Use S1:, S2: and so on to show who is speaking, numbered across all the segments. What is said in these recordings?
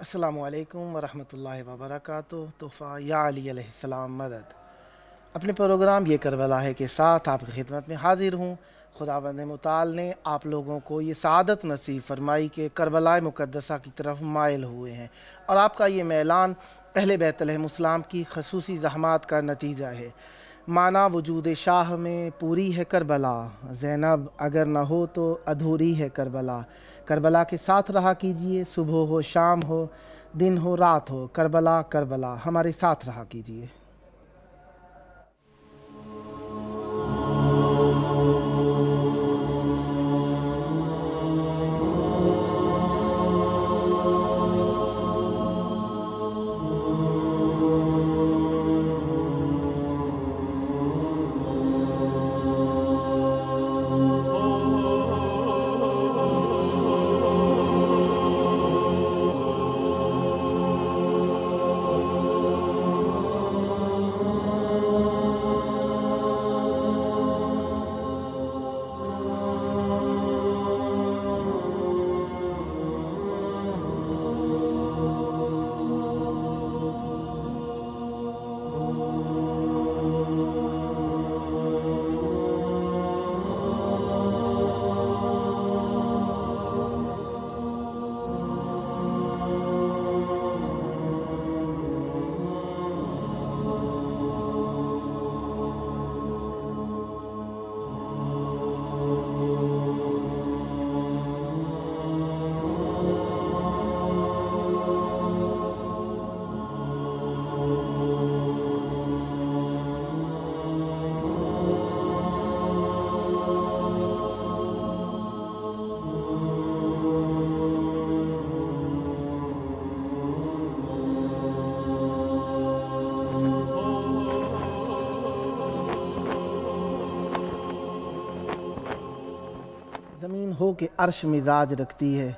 S1: السلام علیکم ورحمۃ اللہ وبرکاتہ۔ تحفہ یا علی علیہ السلام مدد۔ اپنے پروگرام یہ کربلا ہے کے ساتھ آپ کی خدمت میں حاضر ہوں۔ خداوند متعال نے آپ لوگوں کو یہ سعادت نصیب فرمائی کہ کربلاء مقدسہ کی طرف مائل ہوئے ہیں، اور آپ کا یہ میلان اہل بیت علیہم السلام کی خصوصی زحمات کا نتیجہ ہے۔ مانا وجود شاہ میں پوری ہے کربلا، زینب اگر نہ ہو تو ادھوری ہے کربلا۔ کربلا کے ساتھ رہا کیجئے، صبح ہو شام ہو دن ہو رات ہو، کربلا کربلا ہمارے ساتھ رہا کیجئے۔ زمین ہو کہ عرش مزاج رکھتی ہے،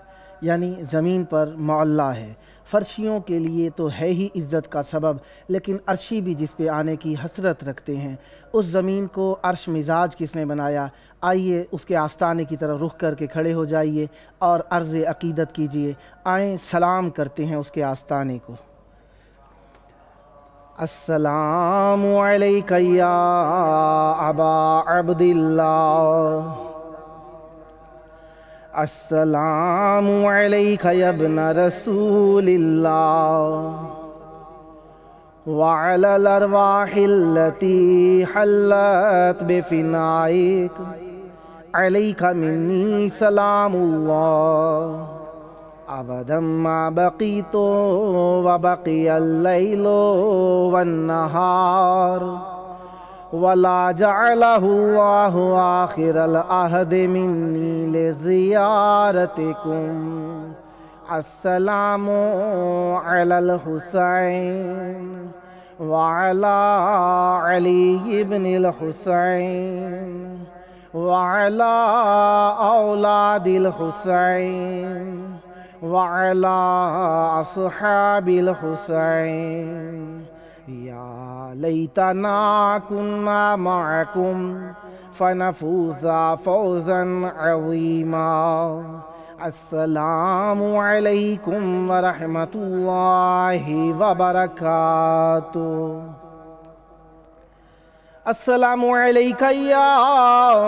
S1: یعنی زمین پر معلیٰ ہے۔ فرشیوں کے لیے تو ہے ہی عزت کا سبب، لیکن عرشی بھی جس پہ آنے کی حسرت رکھتے ہیں۔ اس زمین کو عرش مزاج کس نے بنایا؟ آئیے اس کے آستانے کی طرف رخ کر کے کھڑے ہو جائیے اور عرض عقیدت کیجیے۔ آئیں سلام کرتے ہیں اس کے آستانے کو۔ السلام علیک یا ابا عبداللہ، السلام علیک یا ابن رسول اللہ، وعلی الارواح التي حلت بفنائک، علیک منی سلام اللہ، ابدا ما بقیت وبقی اللیل والنہار، ولا جعلہ اللہ آخر العہد منی لزیارتکم، السلام علی الحسین وعلی علی ابن الحسین وعلی اولاد الحسین وعلی اصحاب الحسین، یا لیتنا کنا معکم فنفوز فوزا عظیما۔ السلام علیکم ورحمۃ اللہ وبرکاتہ۔ السلام علیک یا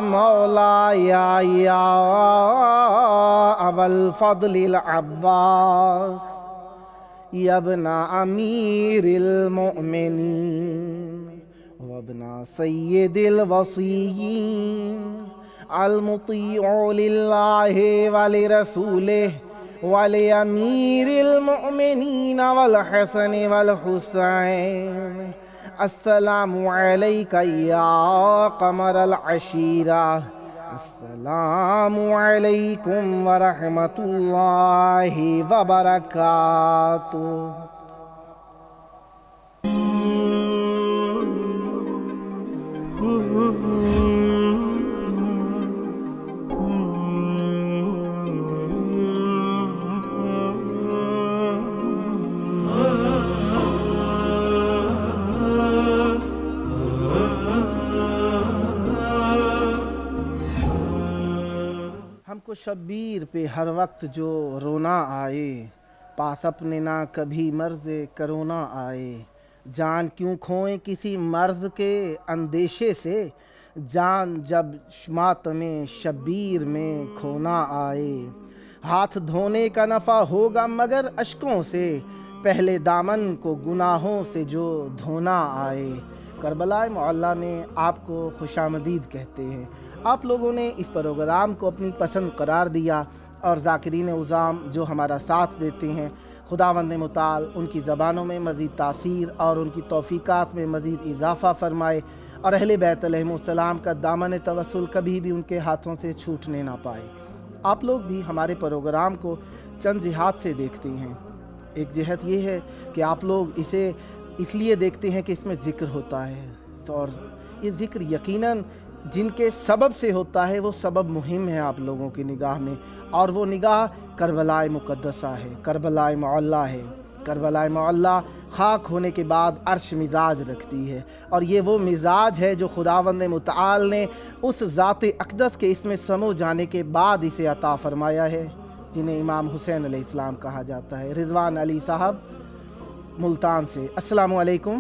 S1: مولایا یا ابا الفضل العباس، یا ابن امیر المؤمنین وابن سید الوصیین، المطیع للہ ولرسولہ ولامیر المؤمنین والحسن والحسین، السلام علیک یا قمر العشیرہ، السلام علیکم ورحمۃ اللہ وبرکاتہ۔ ہم کو شبیر پہ ہر وقت جو رونا آئے، پاس اپنے نہ کبھی مرض کرونا آئے، جان کیوں کھوئیں کسی مرض کے اندیشے سے، جان جب ماتم شبیر میں کھونا آئے، ہاتھ دھونے کا نفع ہوگا مگر اشکوں سے، پہلے دامن کو گناہوں سے جو دھونا آئے۔ کربلاء معلیٰ میں آپ کو خوش آمدید کہتے ہیں۔ آپ لوگوں نے اس پروگرام کو اپنی پسند قرار دیا اور ذاکرین عظام جو ہمارا ساتھ دیتے ہیں، خداوند متعال ان کی زبانوں میں مزید تاثیر اور ان کی توفیقات میں مزید اضافہ فرمائے، اور اہل بیت علیہ السلام کا دامن توسل کبھی بھی ان کے ہاتھوں سے چھوٹنے نہ پائے۔ آپ لوگ بھی ہمارے پروگرام کو چند جہات سے دیکھتے ہیں۔ ایک جہت یہ ہے کہ آپ لوگ اسے اس لیے دیکھتے ہیں کہ اس میں ذکر ہوتا ہے، اور یہ ذکر یقیناً جن کے سبب سے ہوتا ہے وہ سبب مہم ہے آپ لوگوں کی نگاہ میں، اور وہ نگاہ کربلاء مقدسہ ہے، کربلاء معلیٰ ہے۔ کربلاء معلیٰ خاک ہونے کے بعد عرش مزاج رکھتی ہے، اور یہ وہ مزاج ہے جو خداوند متعال نے اس ذات اقدس کے اس میں سمو جانے کے بعد اسے عطا فرمایا ہے، جنہیں امام حسین علیہ السلام کہا جاتا ہے۔ رضوان علی صاحب ملتان سے، السلام علیکم۔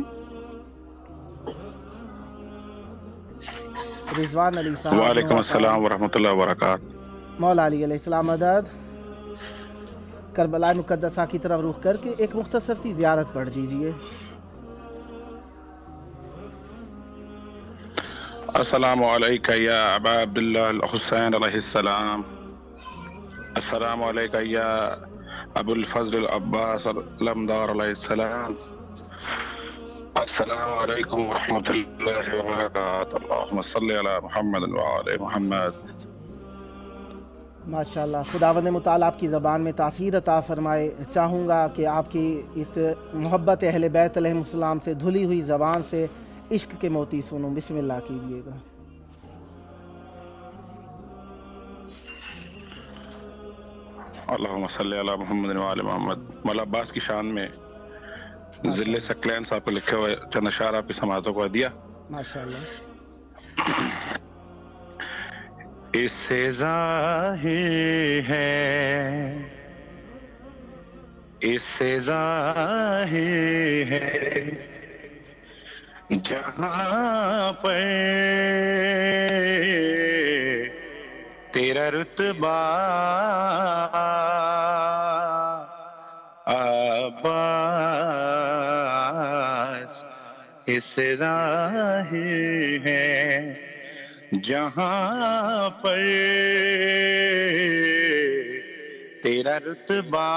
S1: رضوان علی صاحب،
S2: وعلیکم السلام ورحمۃ اللہ وبرکاتہ۔
S1: مولا علی علیہ السلام مدد۔ کربلاء مقدسہ کی طرف رخ کر کے ایک مختصر سی زیارت پڑھ دیجئے۔
S2: السلام علیکہ یا ابا عبداللہ الحسین علیہ السلام، السلام علیکہ یا ابو الفضل العباس علمدار علیہ السلام، السلام علیکم ورحمۃ اللہ وبرکاتہ، اللہم صلی علی محمد وعلی محمد۔
S1: ماشاءاللہ، خداوند متعال آپ کی زبان میں تاثیر عطا فرمائے۔ چاہوں گا کہ آپ کی اس محبت اہل بیت علیہ السلام سے دھلی ہوئی زبان سے عشق کے موتی سنوں۔ بسم اللہ کیجئے گا۔
S2: اللہم صلی علی محمد وعلی محمد۔ مولا عباس کی شان میں ذل ثقلین صاحب کو لکھے ہوئے چند اشعار آپ کی سماعتوں کو دیا۔
S1: ماشاءاللہ۔
S2: اس سے ظاہر ہے، اس سے ظاہر ہے، جہاں پر تیرا رتبہ عباس، اس سے ظاہر ہے، جہاں پر تیرا رتبہ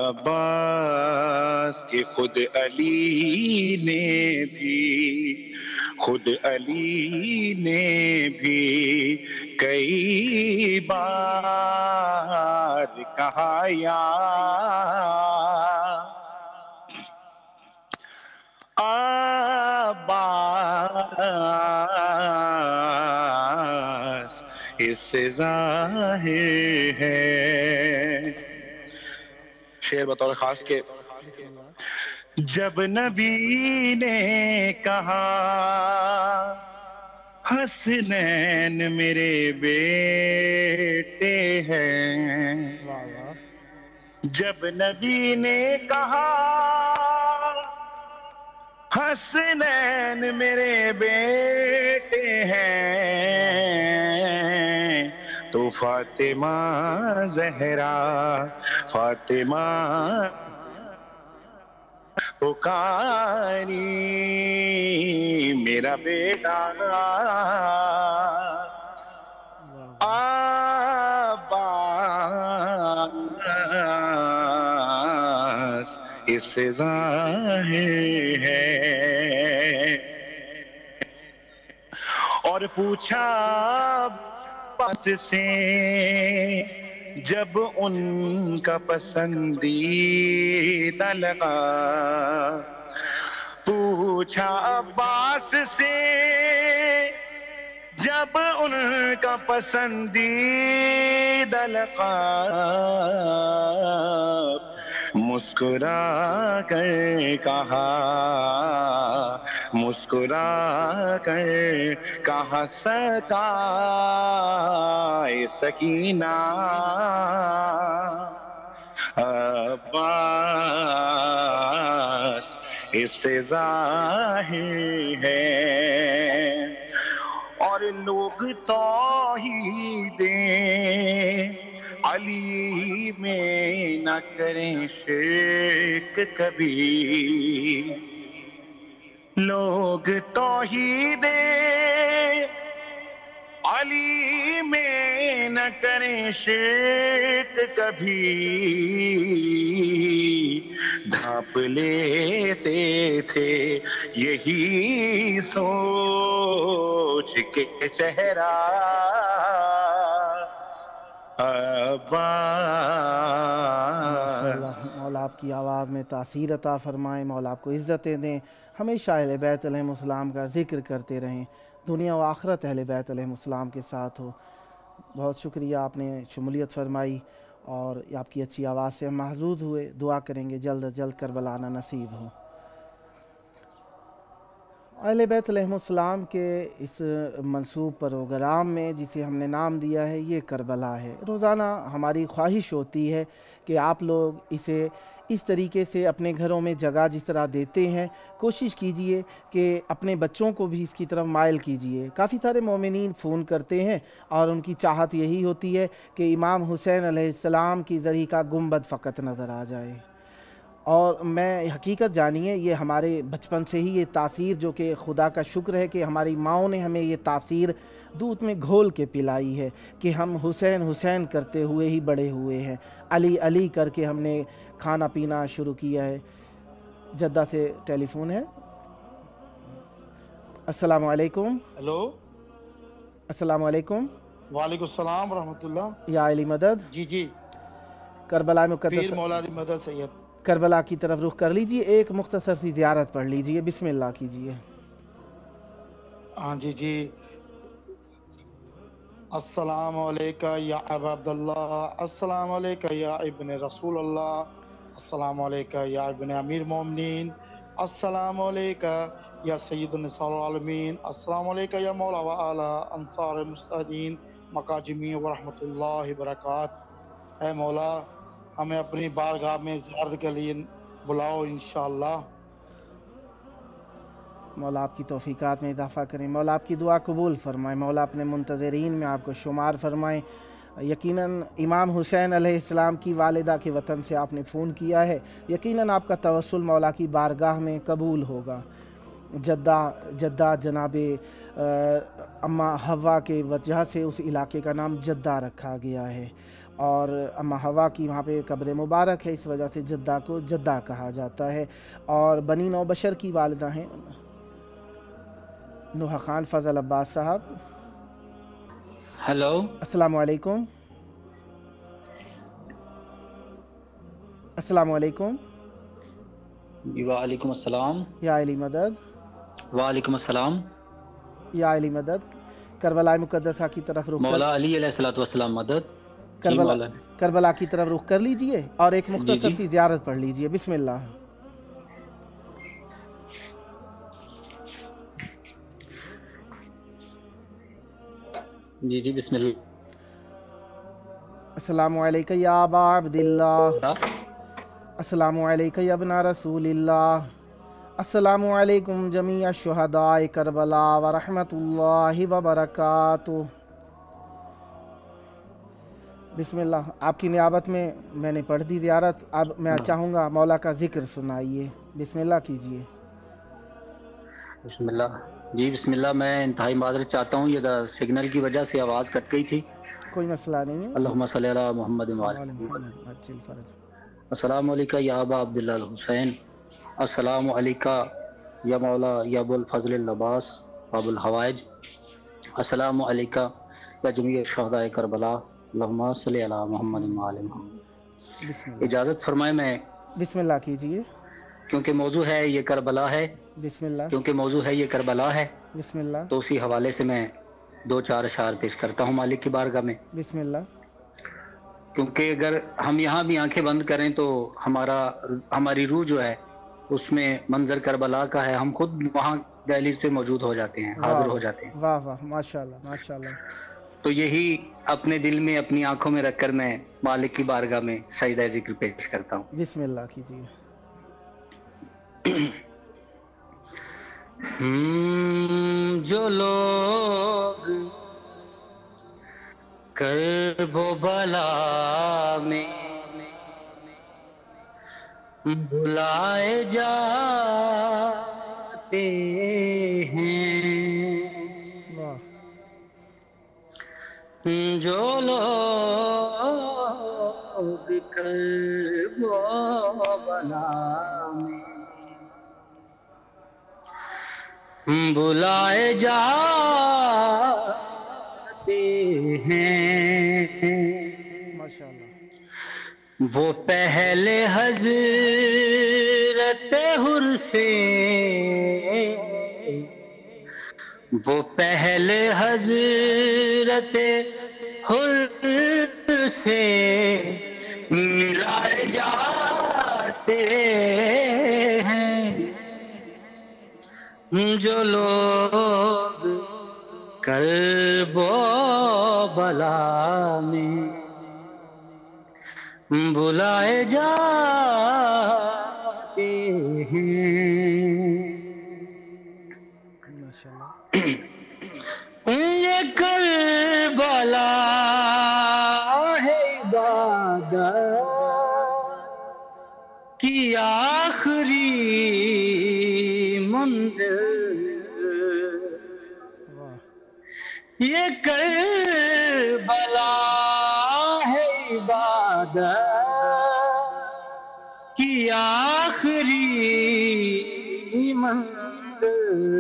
S2: عباس، کہ خود علی نے بھی کئی بار کہا یا عباس، اس سے ظاہر ہے۔ شعر بطور خاص کے، جب نبی نے کہا حسنین میرے بیٹے ہیں، جب نبی نے کہا حسنین میرے بیٹے ہیں، تو فاطمہ زہرا پکاری میرا بیٹا عباس، اس سے ظاہر ہے۔ اور پوچھا عباس سے جب ان کا پسندیدہ لگا، پوچھا عباس سے جب ان کا پسندیدہ لگا، مسکرا کر کہا مسکرا کر کہا سکائے سکینہ عباس اس سے ظاہر ہے اور لوگ توحید علی میں نہ کریں شرک کبھی لوگ توحید علی میں نہ کریں شرک کبھی ڈھانپ لیتے تھے یہی سوچ کے چہرہ
S1: مولا آپ کی آواز میں تاثیر عطا فرمائیں، مولا آپ کو عزتیں دیں، ہمیشہ اہل بیت علیہ السلام کا ذکر کرتے رہیں، دنیا و آخرت اہل بیت علیہ السلام کے ساتھ ہو۔ بہت شکریہ، آپ نے شمولیت فرمائی اور آپ کی اچھی آواز سے ہم محظوظ ہوئے، دعا کریں گے جلد از جلد کربلا آنا نصیب ہو۔ اہل بیت علیہ السلام کے اس منسوب پروگرام میں جسے ہم نے نام دیا ہے یہ کربلا ہے، روزانہ ہماری خواہش ہوتی ہے کہ آپ لوگ اسے اس طریقے سے اپنے گھروں میں جگہ جس طرح دیتے ہیں کوشش کیجئے کہ اپنے بچوں کو بھی اس کی طرف مائل کیجئے۔ کافی سارے مومنین فون کرتے ہیں اور ان کی چاہت یہی ہوتی ہے کہ امام حسین علیہ السلام کی زرعی کا گنبد فقط نظر آ جائے، اور میں حقیقت جانیے یہ ہمارے بچپن سے ہی یہ تاثیر، جو کہ خدا کا شکر ہے کہ ہماری ماؤں نے ہمیں یہ تاثیر دودھ میں گھول کے پلائی ہے کہ ہم حسین حسین کرتے ہوئے ہی بڑے ہوئے ہیں، علی علی کر کے ہم نے کھانا پینا شروع کیا ہے۔ جدہ سے ٹیلی فون ہے۔ السلام علیکم۔
S3: ہیلو،
S1: السلام علیکم۔
S3: وعلیکم السلام ورحمۃ اللہ۔
S1: یا علی مدد۔
S3: جی جی،
S1: کربلا
S3: پیر
S1: مقدسہ
S3: مولا دی مدد سید۔
S1: کربلا کی طرف رخ کر لیجئے، ایک مختصر سی زیارت پڑھ لیجئے، بسم اللہ کیجئے۔
S3: ہاں جی جی۔ السلام علیکہ یا ابا عبداللہ، السلام علیکہ یا ابن رسول اللہ، السلام علیکہ یا ابن امیر مومنین، السلام علیکہ یا سید النساء العالمین، السلام علیکہ یا مولا و اعلی انصار المستہدین مقاجمین ورحمۃ اللہ وبرکاتہ۔ اے مولا ہمیں اپنی بارگاہ میں زیارت کے لیے بلاؤ انشاءاللہ۔
S1: مولا آپ کی توفیقات میں اضافہ کریں، مولا آپ کی دعا قبول فرمائیں، مولا اپنے منتظرین میں آپ کو شمار فرمائیں۔ یقیناً امام حسین علیہ السلام کی والدہ کے وطن سے آپ نے فون کیا ہے، یقیناً آپ کا توسل مولا کی بارگاہ میں قبول ہوگا۔ جدہ جناب اماں حوا کے وجہ سے اس علاقے کا نام جدہ رکھا گیا ہے، اور اماں حوا کی وہاں پہ قبر مبارک ہے، اس وجہ سے جدہ کو جدہ کہا جاتا ہے۔ اور بنی نو بشر کی والدہ ہیں نوحہ خان فضل عباس صاحب۔
S4: ہیلو،
S1: السلام علیکم۔ السلام علیکم۔
S4: وعلیکم السلام۔
S1: یا علی مدد۔
S4: وعلیکم السلام۔
S1: یا علی مدد۔ کربلا مقدسہ کی طرف رخ
S4: مولا علی علیہ الصلوۃ والسلام مدد۔
S1: کربلا کی طرف رخ کر لیجئے اور ایک مختصر سی زیارت پڑھ لیجئے، بسم اللہ۔
S4: جی جی، بسم اللہ۔
S1: السلام علیکم یا ابا عبداللہ، السلام علیکم یا ابن رسول اللہ، السلام علیکم جمیع الشہداء کربلاء ورحمۃ اللہ وبرکاتہ۔ بسم اللہ۔ آپ کی نیابت میں نے پڑھ دی زیارت، اب میں چاہوں گا مولا کا ذکر سنائیے، بسم اللہ کیجئے۔
S4: بسم اللہ۔ جی بسم اللہ۔ میں انتہائی معذرت چاہتا ہوں، یہ سگنل کی وجہ سے آواز کٹ گئی تھی۔
S1: کوئی مسئلہ نہیں ہے۔
S4: اللہم صلی علی محمد وعلی محمد۔ السلام علیکہ یا ابا عبداللہ الحسین، السلام علیکہ یا مولا یا ابو الفضل العباس ابو الحوائج، السلام علیکہ یا جمیع شہداء کربلاء، اللہم صلی علی محمد وعلی محمد۔ اجازت فرمائے میں
S1: بسم اللہ کیجئے،
S4: کیونکہ موضوع ہے یہ کربلا ہے،
S1: بسم اللہ،
S4: کیونکہ موضوع ہے یہ کربلا ہے،
S1: بسم اللہ،
S4: تو اسی حوالے سے میں دو چار اشعار پیش کرتا ہوں مالک کی بارگاہ میں۔
S1: بسم اللہ۔
S4: کیونکہ اگر ہم یہاں بھی آنکھیں بند کریں تو ہماری روح جو ہے اس میں منظر کربلا کا ہے، ہم خود وہاں دہلیز پہ موجود ہو جاتے ہیں، حاضر ہو جاتے ہیں.
S1: واہ واہ، ماشاءاللہ ماشاءاللہ.
S4: تو یہی اپنے دل میں اپنی آنکھوں میں رکھ کر میں مالک کی بارگاہ میں سجدہ ذکر پیش کرتا ہوں.
S1: بسم اللہ کیجیے.
S4: جو لوگ کرب و بلا میں بلائے جاتے ہیں،
S1: واہ.
S4: جو لوگ کرب و بلا میں بلائے جاتے ہیں،
S1: ماشاءاللہ.
S4: وہ پہلے حضرت حر سے، وہ پہلے حضرت حر سے ملائے جاتے ہیں، جو لوگ کرب و بلا میں بلائے جاتے ہیں.
S1: ماشاءاللہ.
S4: یہ کربلا ہے عبادت کی آخری منزل، یہ کربلا ہے عبادت کی آخری منزل،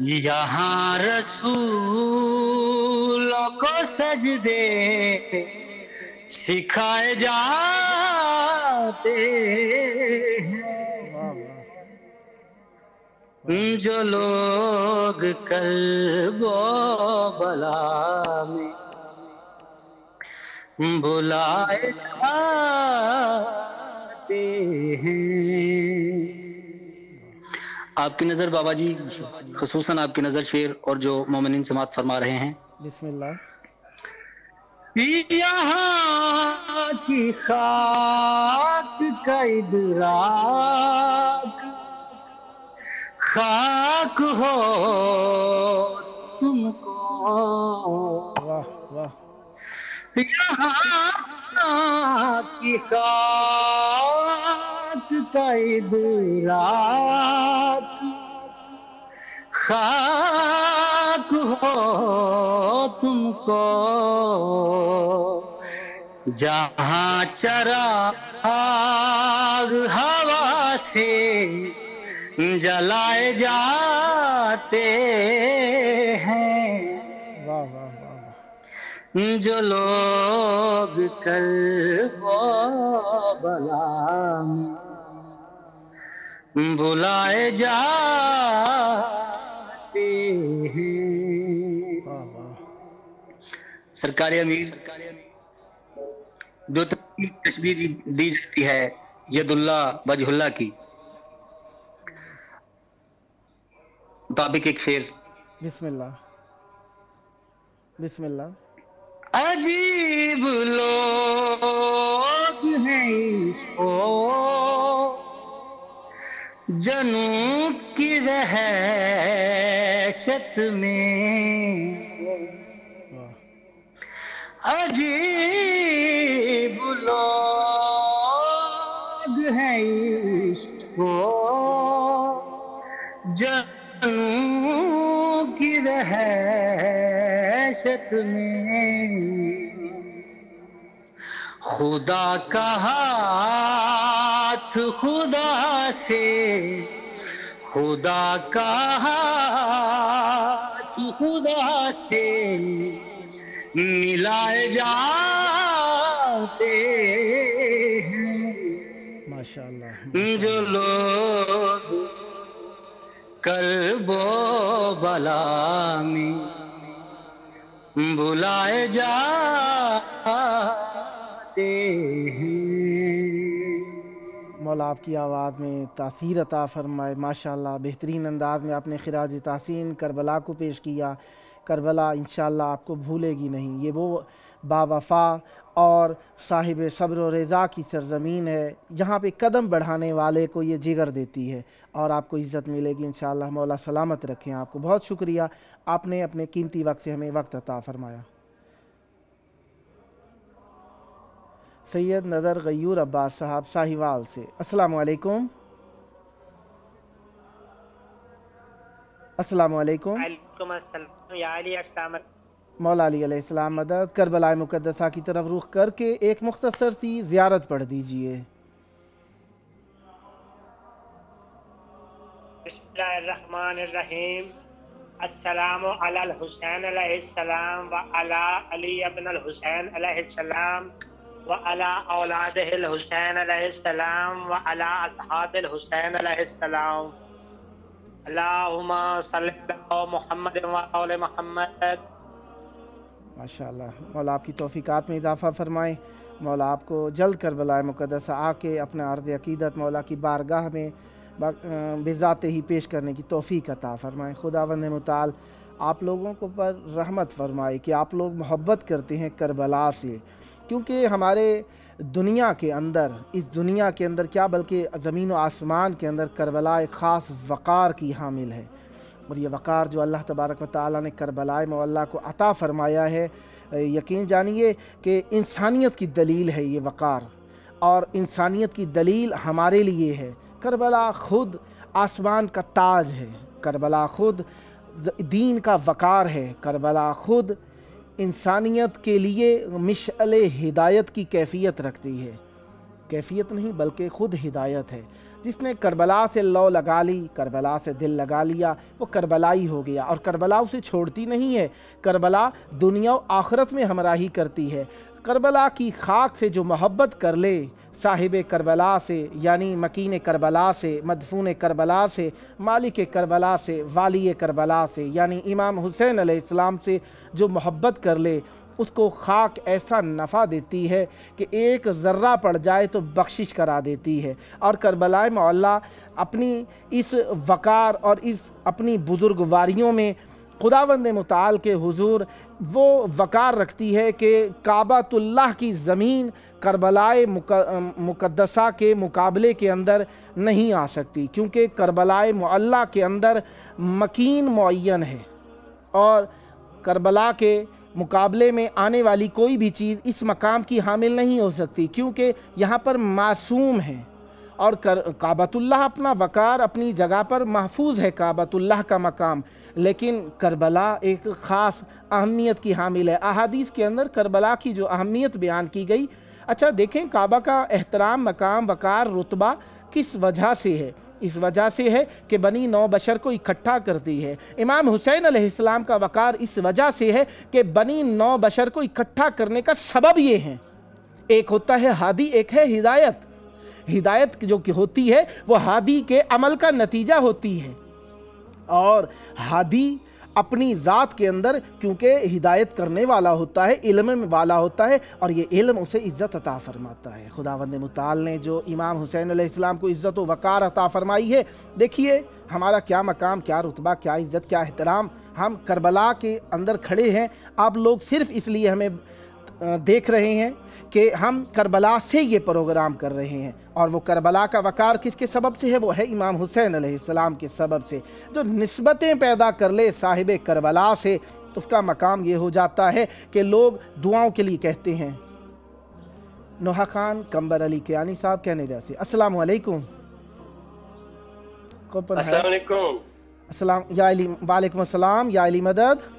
S4: یہاں رسولوں کو سجدے سکھائے جاتے ہیں، جو لوگ کرب و بلا میں بلائے جاتے ہیں. آپ کی نظر بابا جی، خصوصاً آپ کی نظر شعر اور جو مومنین سماعت فرما رہے ہیں.
S1: بسم اللہ.
S4: یہاں کی خاک کا ادراک خاک ہو تم کو،
S1: واہ واہ.
S4: یہاں کی خاک کا ادراک خاک ہو تم کو، جہاں چراغ ہوا سے جلائے جاتے ہیں،
S1: واہ واہ واہ.
S4: جو لوگ کرب و بلا میں بلائے جاتے ہیں. سرکار امیر جو تشبیہ دی جاتی ہے ید اللہ وجہ اللہ کی، مطابق ایک شعر.
S1: بسم اللہ. بسم اللہ.
S4: عجیب لوگ ہیں اس کو جنوں کی وحشت میں، عجیب لوگ ہیں اس کو جنوں کی وحشت میں، خدا کا ہاتھ خدا سے، خدا کا ہاتھ خدا سے ملائے جاتے ہیں،
S1: ماشاءاللہ.
S4: جو لوگ کرب و بلا میں بلائے جاتے ہیں.
S1: مولا آپ کی آواز میں تاثیر عطا فرمائے. ماشاءاللہ بہترین انداز میں آپ نے خراج تحسین کربلا کو پیش کیا. کربلا انشاءاللہ آپ کو بھولے گی نہیں. یہ وہ با وفا اور صاحب صبر و رضا کی سرزمین ہے جہاں پہ قدم بڑھانے والے کو یہ جگر دیتی ہے اور آپ کو عزت ملے گی انشاءاللہ. مولا سلامت رکھیں آپ کو. بہت شکریہ آپ نے اپنے قیمتی وقت سے ہمیں وقت عطا فرمایا. سید نظر غیور عباس صاحب ساہیوال سے السلام علیکم. السلام علیکم.
S5: وعلیکم السلام یا علی. السلام
S1: مولا علی علیہ السلام مدد. کربلاء مقدسہ کی طرف رخ کر کے ایک مختصر سی زیارت پڑھ دیجئے.
S5: بسم اللہ الرحمن الرحیم. السلام علی الحسین علیہ السلام و علی علی ابن الحسین علیہ السلام و علی اولاد الحسین علیہ السلام و علی اصحاب الحسین علیہ السلام. اللہم صلی علی محمد و آل محمد.
S1: ماشاءاللہ مولا آپ کی توفیقات میں اضافہ فرمائیں. مولا آپ کو جلد کربلاء مقدسہ آ کے اپنا عرض عقیدت مولا کی بارگاہ میں بذات ہی پیش کرنے کی توفیق عطا فرمائیں. خداوند متعال آپ لوگوں کو پر رحمت فرمائے کہ آپ لوگ محبت کرتے ہیں کربلا سے، کیونکہ ہمارے دنیا کے اندر، اس دنیا کے اندر کیا بلکہ زمین و آسمان کے اندر کربلا ایک خاص وقار کی حامل ہے. اور یہ وقار جو اللہ تبارک و تعالیٰ نے کربلاء معلیٰ کو عطا فرمایا ہے، یقین جانیے کہ انسانیت کی دلیل ہے یہ وقار، اور انسانیت کی دلیل ہمارے لیے ہے. کربلا خود آسمان کا تاج ہے، کربلا خود دین کا وقار ہے، کربلا خود انسانیت کے لیے مشعل ہدایت کی کیفیت رکھتی ہے. کیفیت نہیں بلکہ خود ہدایت ہے. جس نے کربلا سے لو لگا لی، کربلا سے دل لگا لیا، وہ کربلائی ہو گیا. اور کربلا اسے چھوڑتی نہیں ہے، کربلا دنیا و آخرت میں ہمراہی کرتی ہے. کربلا کی خاک سے جو محبت کر لے، صاحب کربلا سے یعنی مکین کربلا سے، مدفون کربلا سے، مالک کربلا سے، والی کربلا سے یعنی امام حسین علیہ السلام سے جو محبت کر لے، اس کو خاک ایسا نفع دیتی ہے کہ ایک ذرہ پڑ جائے تو بخشش کرا دیتی ہے. اور کربلاء معلیٰ اپنی اس وقار اور اس اپنی بزرگواریوں میں خداوند متعال کے حضور وہ وقار رکھتی ہے کہ کعبۃ اللہ کی زمین کربلاء مقدسہ کے مقابلے کے اندر نہیں آ سکتی، کیونکہ کربلاء معلیٰ کے اندر مکین معین ہے، اور کربلا کے مقابلے میں آنے والی کوئی بھی چیز اس مقام کی حامل نہیں ہو سکتی، کیونکہ یہاں پر معصوم ہے. اور کعبۃ اللہ اپنا وقار اپنی جگہ پر محفوظ ہے، کعبۃ اللہ کا مقام، لیکن کربلا ایک خاص اہمیت کی حامل ہے. احادیث کے اندر کربلا کی جو اہمیت بیان کی گئی، اچھا دیکھیں کعبہ کا احترام، مقام، وقار، رتبہ کس وجہ سے ہے؟ اس وجہ سے ہے کہ بنی نو بشر کو اکٹھا کرتی ہے. امام حسین علیہ السلام کا وقار اس وجہ سے ہے کہ بنی نو بشر کو اکٹھا کرنے کا سبب یہ ہے، ایک ہوتا ہے ہادی، ایک ہے ہدایت. ہدایت جو کہ ہوتی ہے وہ ہادی کے عمل کا نتیجہ ہوتی ہے، اور ہادی اپنی ذات کے اندر کیونکہ ہدایت کرنے والا ہوتا ہے، علم والا ہوتا ہے، اور یہ علم اسے عزت عطا فرماتا ہے. خداوند متعال نے جو امام حسین علیہ السلام کو عزت و وقار عطا فرمائی ہے، دیکھیے ہمارا کیا مقام، کیا رتبہ، کیا عزت، کیا احترام. ہم کربلا کے اندر کھڑے ہیں، آپ لوگ صرف اس لیے ہمیں دیکھ رہے ہیں کہ ہم کربلا سے یہ پروگرام کر رہے ہیں، اور وہ کربلا کا وقار کس کے سبب سے ہے؟ وہ ہے امام حسین علیہ السلام کے سبب سے. جو نسبتیں پیدا کر لے صاحب کربلا سے، اس کا مقام یہ ہو جاتا ہے کہ لوگ دعاؤں کے لیے کہتے ہیں. نوحہ خان قمبر علی کیانی صاحب کینیڈا سے السلام علیکم. کوپن ہے.
S6: السلام علیکم.
S1: السلام یا علی. وعلیکم السلام یا علی مدد.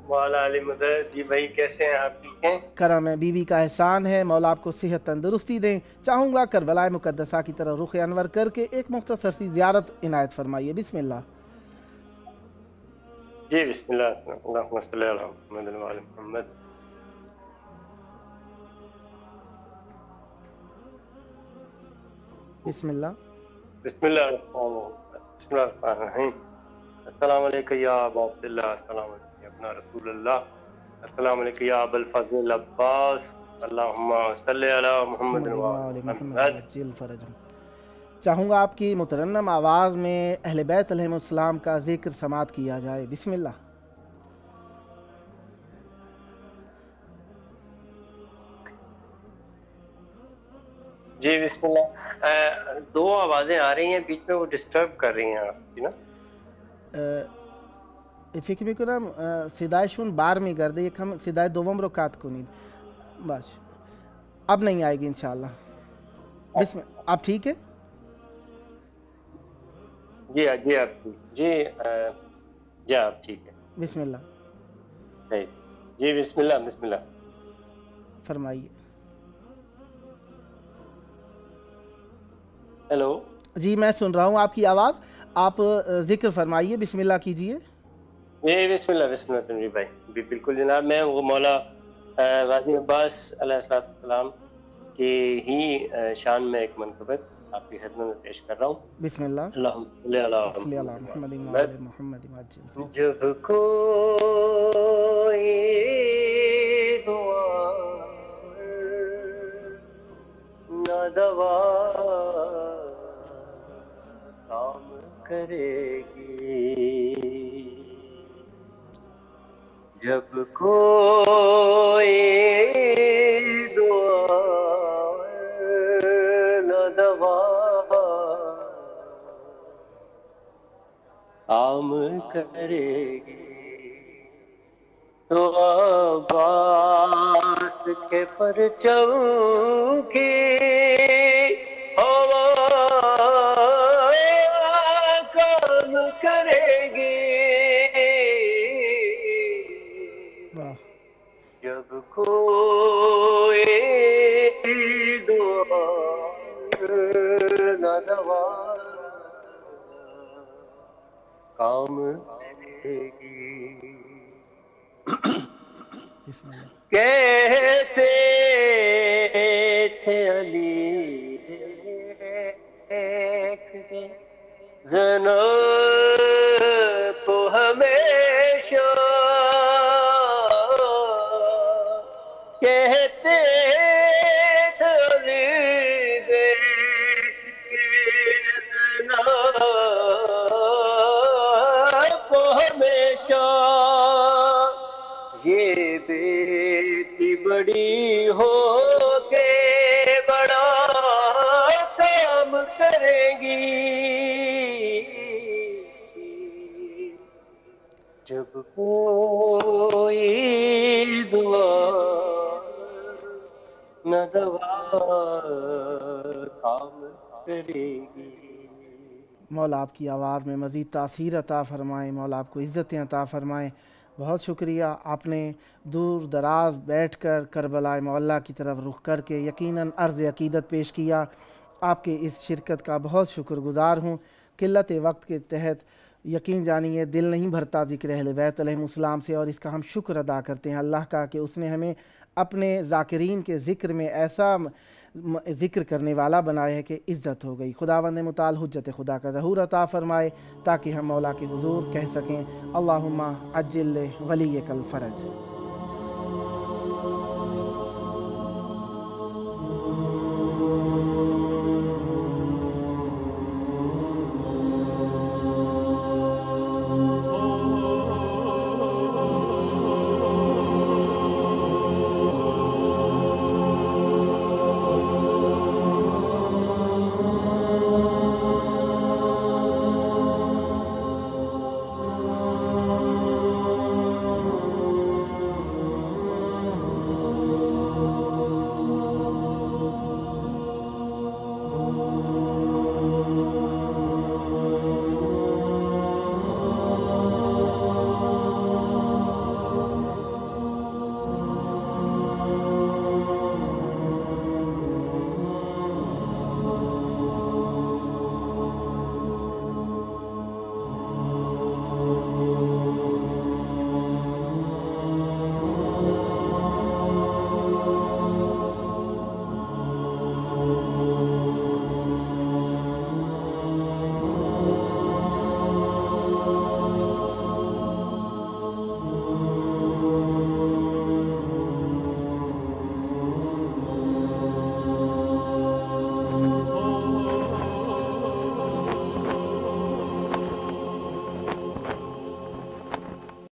S6: مولا علی مدد. جی بھائی کیسے ہیں آپ؟ ٹھیک ہیں؟
S1: کرم ہے، بیوی کا احسان ہے، مولا آپ کو صحت تندرستی دیں. چاہوں گا کربلاء مقدسہ کی طرح رخ انور کر کے ایک مختصر سی زیارت عنایت فرمائیے. بسم اللہ.
S6: جی بسم اللہ. اللہم صلی علی محمد و علی محمد.
S1: بسم اللہ.
S6: بسم اللہ الرحمن الرحیم. السلام علیکم یا ابا عبداللہ. السلام علیکم یا ابن رسول اللہ. السلام علیکم یا ابا الفضل عباس. اللہم صلی علی محمد
S1: وآل محمد عجل فرجہم۔ چاہوں گا آپ کی مترنم آواز میں اہل بیت علیہ السلام کا ذکر سماعت کیا جائے۔ بسم اللہ۔
S6: جی بسم اللہ۔ دو آوازیں آ رہی ہیں بیچ میں، وہ ڈسٹرب کر رہی ہیں آپ کی نا۔
S1: فکر میکنم صدایشون بار میگرده، یک هم صدای دوم رو قطع کنید. باش اب نہیں آئے گی انشاءاللہ۔ بسم اب ٹھیک ہے؟
S6: جی جی آپ جی آپ ٹھیک ہے۔
S1: بسم اللہ۔
S6: جی بسم اللہ بسم اللہ
S1: فرمائیے۔
S6: ہیلو
S1: جی میں سن رہا ہوں آپ کی آواز، آپ ذکر فرمائیے، بسم اللہ کیجئے۔
S6: جی بسم اللہ تنویر بھائی، بالکل جناب، میں وہ مولا غازی عباس علیہ السلام کی ہی شان میں ایک منقبت آپ کی خدمت میں پیش کر رہا ہوں۔
S1: بسم اللہ۔
S6: اللہم صلی علی
S1: محمد۔
S6: جب کوئی دعا نہ دوا کام کرے گی، جب کوئی دعا نہ دوا کام کرے گی، تو عباس کے پرچم کی ہوا کام کرے گی، جب کوئی دعا نہ دوا کام کرے گی۔ کہتے تھے علی دیکھ کے زنا کو ہمیشہ، کہتے تھے علی دیکھ کے زنا کو ہمیشہ، یہ بیٹی بڑی ہو کے بڑا کام کرے گی، جب کوئی دعا نہ دوا کام کرے گی۔
S1: مولا آپ کی آواز میں مزید تاثیر عطا فرمائیں، مولا آپ کو عزتیں عطا فرمائیں۔ بہت شکریہ، آپ نے دور دراز بیٹھ کر کربلاء معلیٰ کی طرف رخ کر کے یقیناً عرض عقیدت پیش کیا۔ آپ کے اس شرکت کا بہت شکر گزار ہوں۔ قلت وقت کے تحت یقین جانیے دل نہیں بھرتا ذکر اہل بیت علیہ السلام سے، اور اس کا ہم شکر ادا کرتے ہیں اللہ کا کہ اس نے ہمیں اپنے ذاکرین کے ذکر میں ایسا ذکر کرنے والا بنایا ہے کہ عزت ہو گئی۔ خداوند متعال حجت خدا کا ظہور عطا فرمائے تاکہ ہم مولا کے حضور کہہ سکیں اللہم عجل ولیک الفرج۔